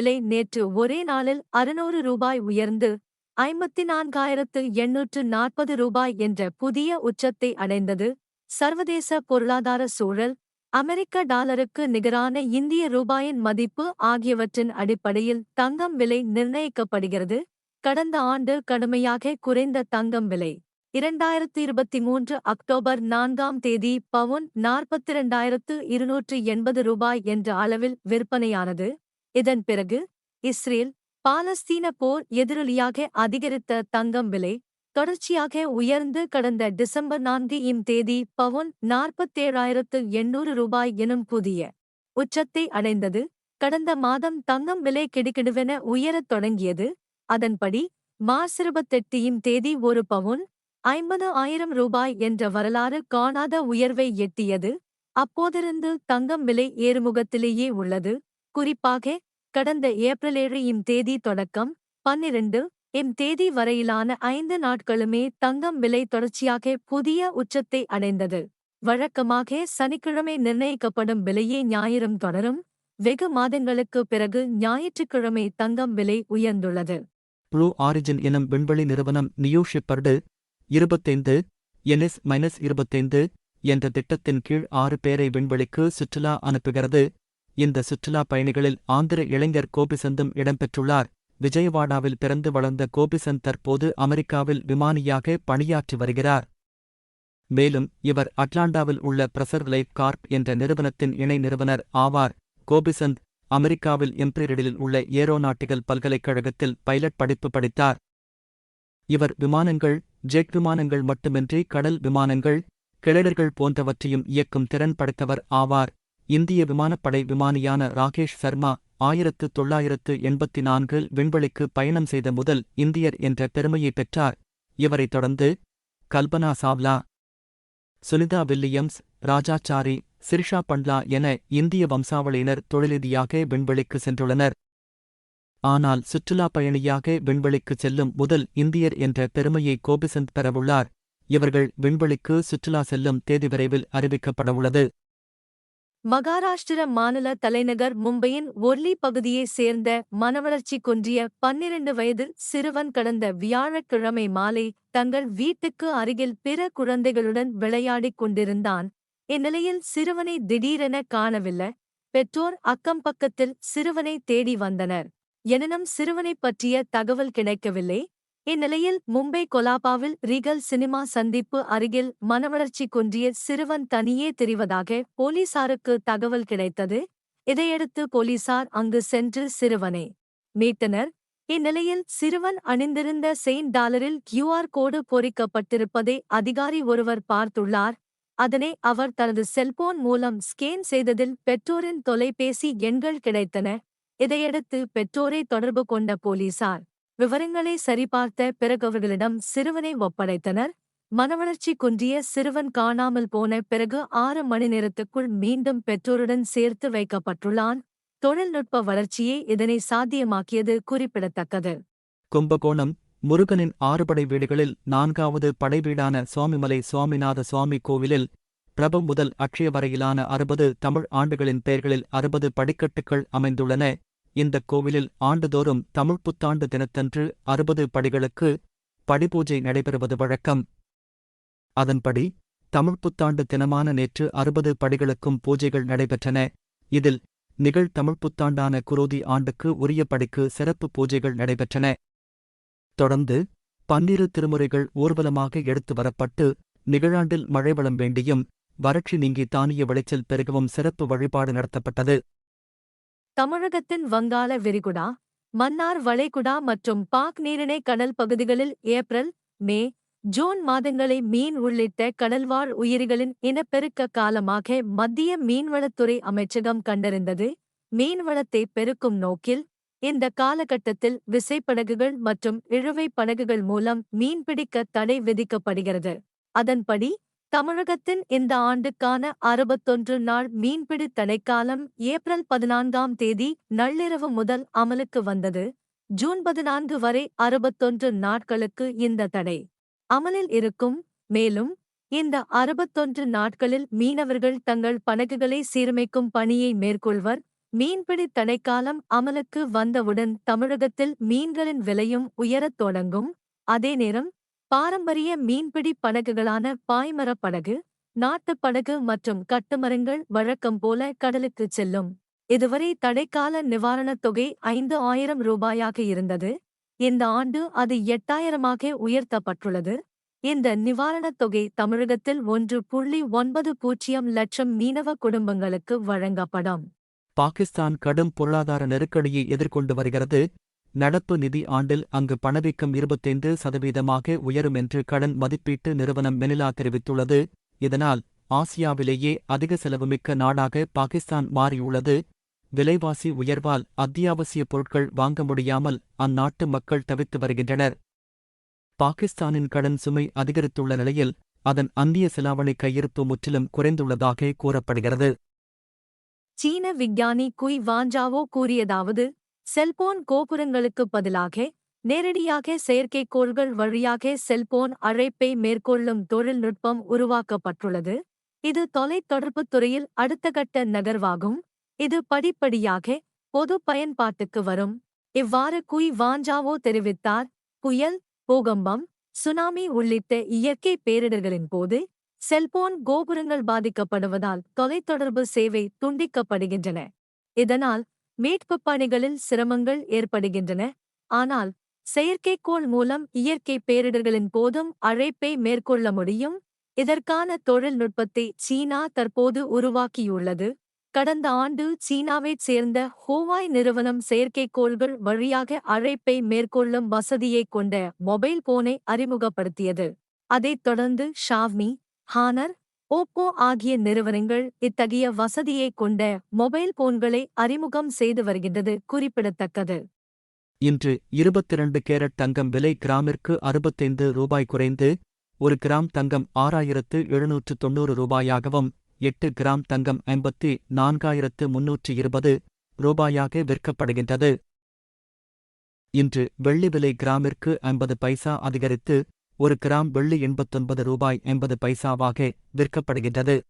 விலை நேற்று ஒரே நாளில் ரூபாய் 600 உயர்ந்து 54,840 ரூபாய் என்ற புதிய உச்சத்தை அடைந்தது. சர்வதேச பொருளாதார சூழல், அமெரிக்க டாலருக்கு நிகரான இந்திய ரூபாயின் மதிப்பு ஆகியவற்றின் அடிப்படையில் தங்கம் விலை நிர்ணயிக்கப்படுகிறது. கடந்த ஆண்டு கடுமையாக குறைந்த தங்கம் விலை 2023 அக்டோபர் 4ஆம் தேதி பவுன் 42,280 ரூபாய் என்ற அளவில் விற்பனையானது. இதன் பிறகு இஸ்ரேல் பாலஸ்தீன போர் எதிரொலியாக அதிகரித்த தங்கம் விலை தொடர்ச்சியாக உயர்ந்து கடந்த டிசம்பர் 4ஆம் தேதி பவுன் 47,800 ரூபாய் எனும் புதிய உச்சத்தை அடைந்தது. கடந்த மாதம் தங்கம் விலை கிடுகிடுவென உயரத் தொடங்கியது. அதன்படி மார்ச் 28ஆம் தேதி ஒரு பவுன் 50,000 ரூபாய் என்ற வரலாறு காணாத உயர்வை எட்டியது. அப்போதிருந்து தங்கம் விலை ஏறுமுகத்திலேயே உள்ளது. குறிப்பாக கடந்த ஏப்ரல் 7ஆம் தேதி தொடக்கம் 12ஆம் தேதி வரையிலான 5 நாட்களுமே தங்கம் விலை தொடர்ச்சியாக புதிய உச்சத்தை அடைந்தது. வழக்கமாக சனிக்கிழமை நிர்ணயிக்கப்படும் விலையே ஞாயிறும் தொடரும். வெகு மாதங்களுக்கு பிறகு ஞாயிற்றுக்கிழமை தங்கம் விலை உயர்ந்துள்ளது. ப்ளூ ஆரிஜின் எனும் விண்வெளி நிறுவனம் நியூ ஷெப்பர்டு 25 NS-25 என்ற திட்டத்தின் கீழ் 6 பேரை விண்வெளிக்கு சுற்றுலா அனுப்புகிறது. இந்த சுற்றுலா பயணிகளில் ஆந்திர இளைஞர் கோபிசந்தும் இடம்பெற்றுள்ளார். விஜயவாடாவில் பிறந்து வளர்ந்த கோபிசந்த் தற்போது அமெரிக்காவில் விமானியாக பணியாற்றி வருகிறார். மேலும் இவர் அட்லாண்டாவில் உள்ள பிரசர் லைஃப் கார்ப் என்ற நிறுவனத்தின் இணை நிறுவனர் ஆவார். கோபிசந்த் அமெரிக்காவில் எம்பிரிடில் உள்ள ஏரோநாட்டிகல் பல்கலைக்கழகத்தில் பைலட் படிப்பு படித்தார். இவர் விமானங்கள், ஜெட் விமானங்கள் மட்டுமின்றி கடல் விமானங்கள், கிளைடர்கள் போன்றவற்றையும் இயக்கும் திறன் படைத்தவர் ஆவார். இந்திய விமானப்படை விமானியான ராகேஷ் சர்மா 1984இல் விண்வெளிக்கு பயணம் செய்த முதல் இந்தியர் என்ற பெருமையை பெற்றார். இவரைத் தொடர்ந்து கல்பனா சாவ்லா, சுனிதா வில்லியம்ஸ், ராஜாச்சாரி, சிரிஷா பண்ட்லா என இந்திய வம்சாவளியினர் தொழிலீதியாக விண்வெளிக்கு சென்றுள்ளனர். ஆனால் சுற்றுலா பயணியாக விண்வெளிக்கு செல்லும் முதல் இந்தியர் என்ற பெருமையை கோபிசந்த் பெறவுள்ளார். இவர்கள் விண்வெளிக்கு சுற்றுலா செல்லும் தேதி விரைவில் அறிவிக்கப்படவுள்ளது. மகாராஷ்டிர மாநில தலைநகர் மும்பையின் ஒர்லி பகுதியைச் சேர்ந்த மனவளர்ச்சி குன்றிய 12 வயது சிறுவன் கடந்த வியாழக்கிழமை மாலை தங்கள் வீட்டுக்கு அருகில் பிற குழந்தைகளுடன் விளையாடிக் கொண்டிருந்தான். இந்நிலையில் சிறுவனை திடீரென காணவில்லை. பெற்றோர் அக்கம்பக்கத்தில் சிறுவனை தேடி வந்தனர். எனினும் சிறுவனைப் பற்றிய தகவல் கிடைக்கவில்லை. இந்நிலையில் மும்பை கொலாபாவில் ரீகல் சினிமா சந்திப்பு அருகில் மனவளர்ச்சி குன்றிய சிறுவன் தனியே திரிவதாக போலீசாருக்கு தகவல் கிடைத்தது. இதையடுத்து போலீசார் அங்கு சென்று சிறுவனை மீட்டனர். இந்நிலையில் சிறுவன் அணிந்திருந்த $100 QR கோடு பொறிக்கப்பட்டிருப்பதை அதிகாரி ஒருவர் பார்த்துள்ளார். அதனை அவர் தனது செல்போன் மூலம் ஸ்கேன் செய்ததில் பெற்றோரின் தொலைபேசி எண்கள் கிடைத்தன. இதையடுத்து பெற்றோரை தொடர்பு கொண்ட போலீசார் விவரங்களை சரிபார்த்த பிறகு அவர்களிடம் சிறுவனை ஒப்படைத்தனர். மனவளர்ச்சி குன்றிய சிறுவன் காணாமல் போன பிறகு 6 மணி நேரத்துக்குள் மீண்டும் பெற்றோருடன் சேர்த்து வைக்கப்பட்டுள்ளான். தொழில்நுட்ப வளர்ச்சியே இதனை சாத்தியமாக்கியது குறிப்பிடத்தக்கது. கும்பகோணம் முருகனின் 6 படை வீடுகளில் 4வது படைவீடான சுவாமிமலை சுவாமிநாத சுவாமி கோவிலில் பிரப முதல் அக்ஷய வரையிலான 60 தமிழ் ஆண்டுகளின் பெயர்களில் 60 படிக்கட்டுகள் அமைந்துள்ளன. இந்தக் கோவிலில் ஆண்டுதோறும் தமிழ் புத்தாண்டு தினத்தன்று 60 படிகளுக்கு படிபூஜை நடைபெறுவது வழக்கம். அதன்படி தமிழ் புத்தாண்டு தினமான நேற்று 60 படிகளுக்கும் பூஜைகள் நடைபெற்றன. இதில் நிகழ் தமிழ் புத்தாண்டான குரோதி ஆண்டுக்கு உரிய படிக்கு சிறப்பு பூஜைகள் நடைபெற்றன. தொடர்ந்து 12 திருமுறைகள் ஊர்வலமாக எடுத்து வரப்பட்டு நிகழாண்டில் மழைவளம் வேண்டியும் வறட்சி நீங்கி தானிய விளைச்சல் பெருகவும் சிறப்பு வழிபாடு நடத்தப்பட்டது. தமிழகத்தின் வங்காள விரிகுடா, மன்னார் வளைகுடா மற்றும் பாக் நீரிணை கடல் பகுதிகளில் ஏப்ரல், மே, ஜூன் மாதங்களை மீன் உள்ளிட்ட கடல்வாழ் உயிரிகளின் இனப்பெருக்க காலமாக மத்திய மீன்வளத்துறை அமைச்சகம் கண்டறிந்தது. மீன்வளத்தை பெருக்கும் நோக்கில் இந்த காலகட்டத்தில் விசைப்படகுகள் மற்றும் இழுவைப் படகுகள் மூலம் மீன்பிடிக்க தடை விதிக்கப்படுகிறது. அதன்படி தமிழகத்தின் இந்த ஆண்டுக்கான 61 நாள் மீன்பிடி தடைக்காலம் ஏப்ரல் 14ஆம் தேதி நள்ளிரவு முதல் அமலுக்கு வந்தது. ஜூன் 14 வரை 61 நாட்களுக்கு இந்த தடை அமலில் இருக்கும். மேலும் இந்த 61 நாட்களில் மீனவர்கள் தங்கள் படகுகளை சீரமைக்கும் பணியை மேற்கொள்வர். மீன்பிடி தடைக்காலம் அமலுக்கு வந்தவுடன் தமிழகத்தில் மீன்களின் விலையும் உயரத் தொடங்கும். அதே நேரம் பாரம்பரிய மீன்பிடி படகுகளான பாய்மரப் படகு, நாட்டுப் படகு மற்றும் கட்டுமரங்கள் வழக்கம் போல கடலுக்குச் செல்லும். இதுவரை தடைக்கால நிவாரணத் தொகை 5,000 ரூபாயாக இருந்தது. இந்த ஆண்டு அது 8,000ஆக உயர்த்தப்பட்டுள்ளது. இந்த நிவாரணத் தொகை தமிழகத்தில் 1.90 லட்சம் மீனவ குடும்பங்களுக்கு வழங்கப்படும். பாகிஸ்தான் கடும் பொருளாதார நெருக்கடியை எதிர்கொண்டு வருகிறது. நடப்பு நிதி ஆண்டில் அங்கு பணவீக்கம் 25% உயரும் என்று கடன் மதிப்பீட்டு நிறுவனம் மெனிலா தெரிவித்துள்ளது. இதனால் ஆசியாவிலேயே அதிக செலவுமிக்க நாடாக பாகிஸ்தான் மாறியுள்ளது. விலைவாசி உயர்வால் அத்தியாவசிய பொருட்கள் வாங்க முடியாமல் அந்நாட்டு மக்கள் தவித்து வருகின்றனர். பாகிஸ்தானின் கடன் சுமை அதிகரித்துள்ள நிலையில் அதன் அந்நிய செலாவணி கையிருப்பு முற்றிலும் குறைந்துள்ளதாக கூறப்படுகிறது. சீன விஞ்ஞானி குய் வாஞ்சாவோ கூறியதாவது, செல்போன் கோபுரங்களுக்கு பதிலாக நேரடியாக செயற்கைக்கோள்கள் வழியாக செல்போன் அழைப்பை மேற்கொள்ளும் தொழில்நுட்பம் உருவாக்கப்பட்டுள்ளது. இது தொலைத்தொடர்புத் துறையில் அடுத்த கட்ட நகர்வாகும். இது படிப்படியாக பொது பயன்பாட்டுக்கு வரும். இவ்வாறு குய் வாஞ்சாவோ தெரிவித்தார். புயல், பூகம்பம், சுனாமி உள்ளிட்ட இயற்கை பேரிடர்களின் போது செல்போன் கோபுரங்கள் பாதிக்கப்படுவதால் தொலைத்தொடர்பு சேவை துண்டிக்கப்படுகின்றன. இதனால் மீட்புப் பணிகளில் சிரமங்கள் ஏற்படுகின்றன. ஆனால் செயற்கைக்கோள் மூலம் இயற்கை பேரிடர்களின் போதும் அழைப்பை மேற்கொள்ள முடியும். இதற்கான தொழில்நுட்பத்தை சீனா தற்போது உருவாக்கியுள்ளது. கடந்த ஆண்டு சீனாவைச் சேர்ந்த ஹோவாய் நிறுவனம் செயற்கைக்கோள்கள் வழியாக அழைப்பை மேற்கொள்ளும் வசதியைக் கொண்ட மொபைல் போனை அறிமுகப்படுத்தியது. அதைத் தொடர்ந்து ஷாவ்மி, ஹானர், ஓப்போ ஆகிய நிறுவனங்கள் இத்தகைய வசதியைக் கொண்ட மொபைல் போன்களை அறிமுகம் செய்து வருகின்றது குறிப்பிடத்தக்கது. இன்று 22 கேரட் தங்கம் விலை கிராமிற்கு 65 ரூபாய் குறைந்து 1 கிராம் தங்கம் 6,790 ரூபாயாகவும் 8 கிராம் தங்கம் 54,320 ரூபாயாக விற்கப்படுகின்றது. இன்று வெள்ளி விலை கிராமிற்கு 50 பைசா அதிகரித்து 1 கிராம் வெள்ளி 89 ரூபாய் 80 பைசாவாக விற்கப்படுகின்றது.